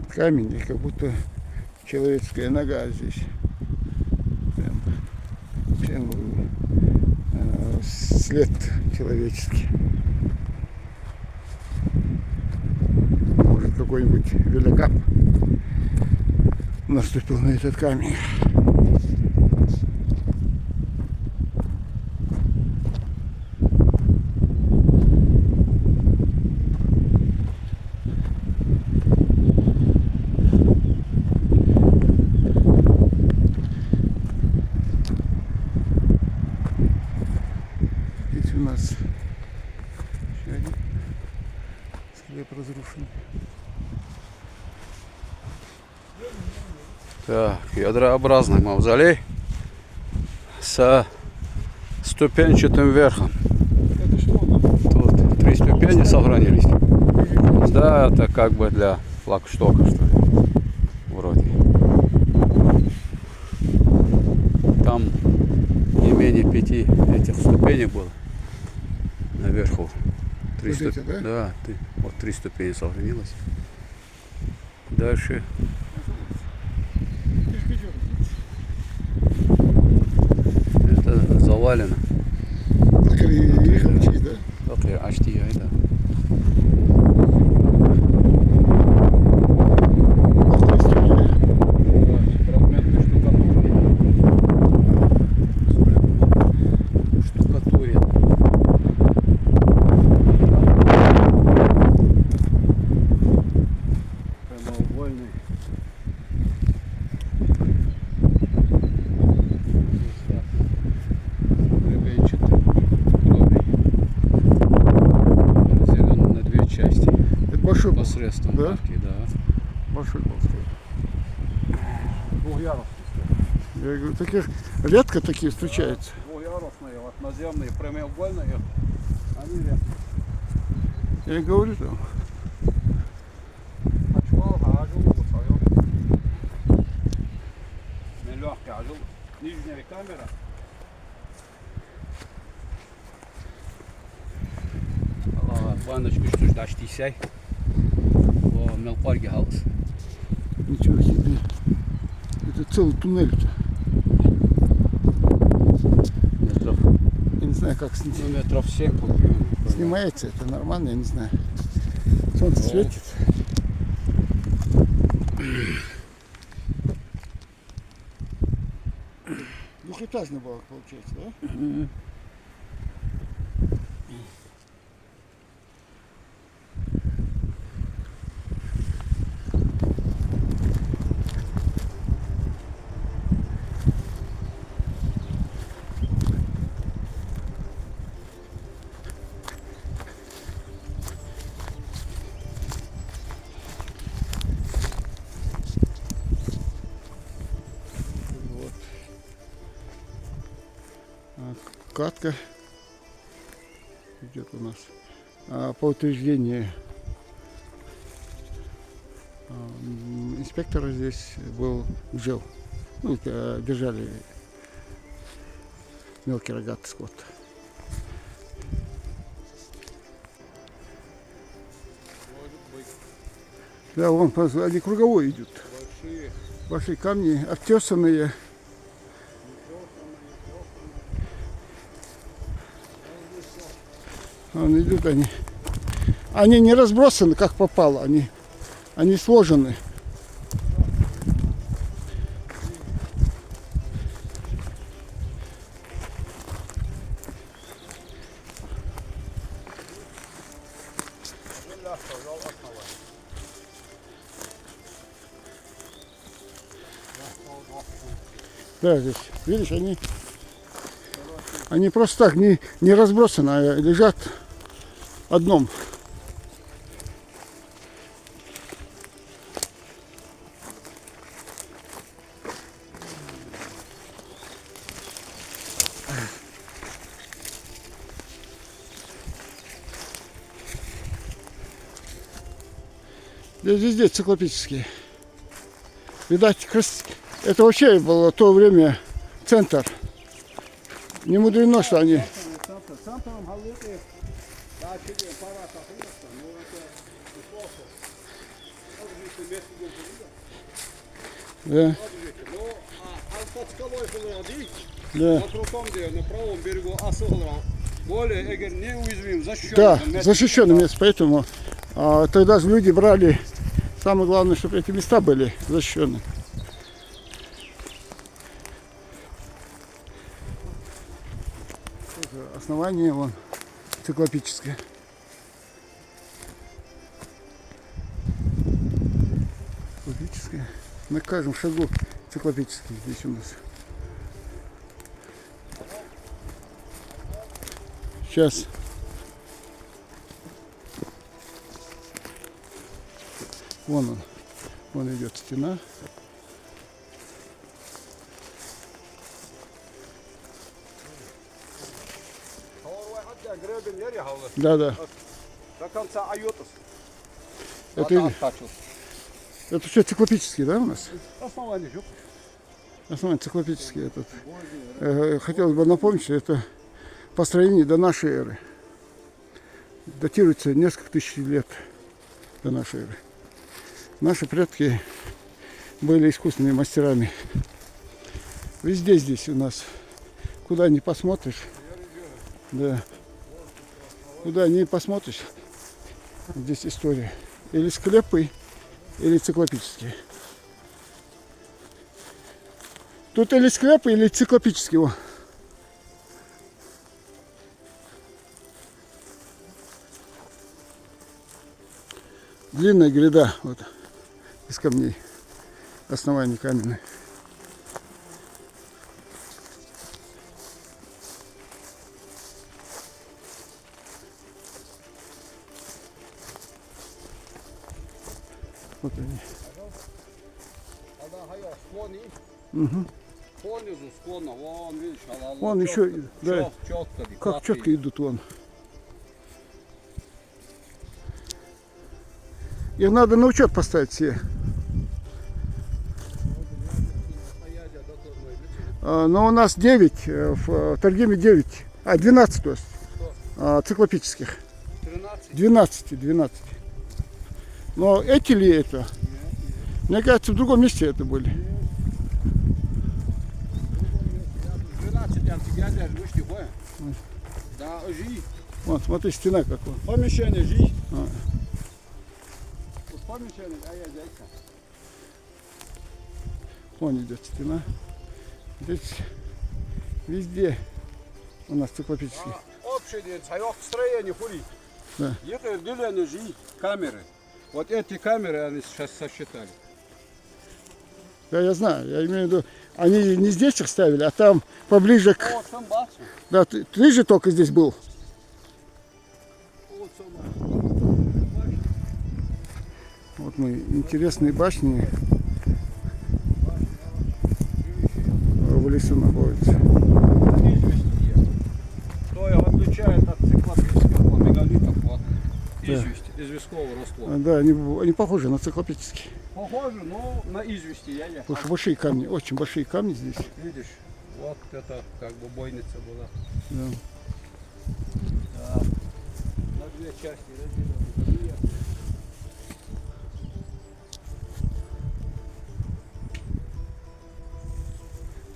камень, и как будто человеческая нога здесь. Прям след человеческий. Может, какой-нибудь великан наступил на этот камень. Здесь у нас еще один склеп разрушен. Так, ядрообразный мавзолей со ступенчатым верхом. Это что? Тут 3 ступени сохранились. Да, это как бы для флагштока, что ли. Вроде. Там не менее 5 этих ступеней было. Наверху. 3 Вот эти, да? Да, вот 3 ступени сохранилось. Дальше. Это завалено. Да? Okey, açtı yayı da. Фрагменты штукатурки. Прямоугольный. Посредством да? арки, да. Большой был стоит. Двухъярусный. Я говорю, таких редко такие встречаются. Двухъярусные, вот наземные, прямоугольные, они редко. Я и говорю там. Açval ağacı sayıyor. Melih ağacı. Нижняя камера. Allah, bandaç güçlü taştıysa. O Мелпарги хаус. Ничего себе. Это целый туннель-то. Метров. Я не знаю, как Метров 7. снимается это нормально, я не знаю. Солнце светит. Двухэтажный был, получается, да? Катка идет у нас по утверждению инспектора. Здесь был бджел, ну, держали мелкий рогатый скот. Да, вон они круговой идут. Большие камни, обтесанные. Вон идут они. Они не разбросаны, как попало. Они сложены. Да, здесь, видишь, они просто так не разбросаны, а лежат одном. Здесь везде циклопические. Видать, это вообще было то время центр. Не мудрено, что они... Да, Ну, а под скалой был один, да. на крутом деле, на правом берегу Асугла. Более, эгер, неуязвим, защищен. Да, защищенное место, поэтому тогда же люди брали, самое главное, чтобы эти места были защищены. Основание вон циклопическое. Циклопическое. На каждом шагу циклопический здесь у нас. Сейчас. Вон он. Вон идет стена. Да, да. До конца Айотас. Это все циклопический, да, у нас? Основание, жук. Основание циклопический этот. Хотелось бы напомнить, что это построение до нашей эры. Датируется несколько тысяч лет до нашей эры. Наши предки были искусными мастерами. Везде здесь у нас, куда ни посмотришь, да, куда ни посмотришь, здесь история. Или склепы, или циклопические. Тут или склепы, или циклопические. Длинная гряда вот из камней, основание каменное. Вот они. Угу. Понизу склона, вон, видишь, Вон еще, да, четко, как четко идут вон. Их надо на учет поставить все. Но у нас 9, в Таргиме 9, 12 то есть, циклопических. 12. Но эти ли это? Мне кажется, в другом месте это были. 12 да, жи. Вот, смотри, стена какая. Помещение жи. Вон идет стена. Здесь везде у нас циклопические. Общее строение хули. Да. Это отделение жи, камеры. Вот эти камеры они сейчас сосчитали. Да, я знаю, я имею в виду, они не здесь их ставили, а там поближе к... Вот там бачу. Да, ты же только здесь был. Вот там. Вот мы, интересные башни в лесу находятся. Что их отличает от циклопических мегалитов? Вот. Известкового расплода. Да, они похожи на циклопические. Похоже, но на извести я ехал. Потому что большие камни, очень большие камни здесь. Видишь, вот это как бы бойница была. Да. Да. На две части разделены.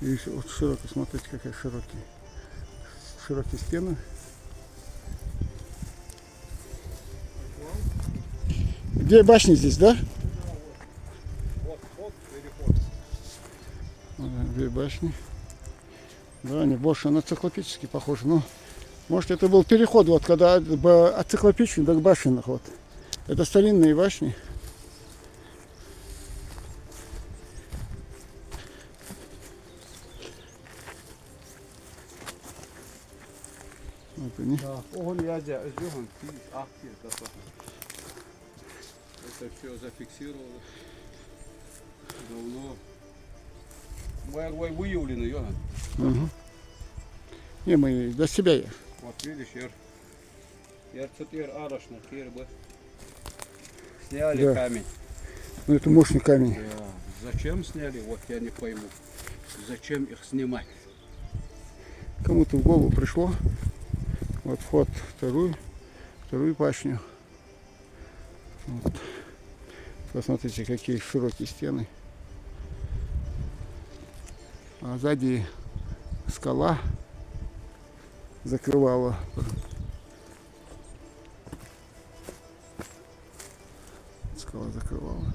Видишь, вот широкий, смотрите, какие широкие. Широкие стены. Где башни здесь, да? Вот переход. Вот, две башни. Да, они больше на циклопические похожи. Но, может, это был переход, вот, когда от циклопических до башенных. Вот. Это старинные башни. Вот они. Да, он ядя, сделан, это все зафиксировано. Давно. Мы выявлены, Йоган. Угу. Не, мы для себя. Вот видишь, я теперь арашно, бы сняли Да. камень. Ну, это мощный камень. Да. Зачем сняли? Вот я не пойму. Зачем их снимать? Кому-то в голову пришло. Вот вход в вторую башню. Вот. Посмотрите, какие широкие стены. А сзади скала закрывала. Скала закрывала.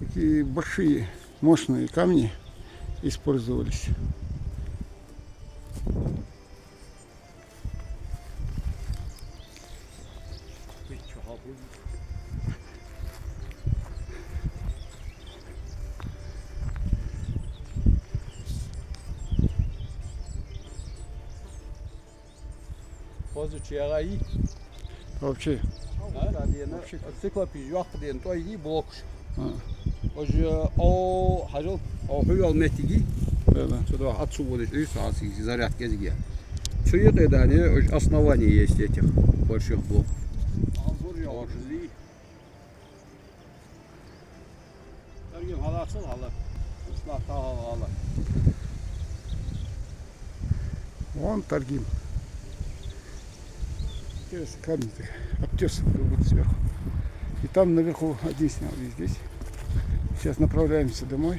Такие большие, мощные камни использовались. Позучерай. Вообще, Вообще, циклопий yok diyen to iyi bokuş. а, Oje o hajol o hüyal metigi. да. Сюда отсюда и сасы заряд кезги. Чует это они основание есть этих больших блоков. Торгим халаксыл халак. Ислах халак. Вон торгим. Интересно, камни обтесан будет сверху. И там наверху один снял, и здесь. Сейчас направляемся домой.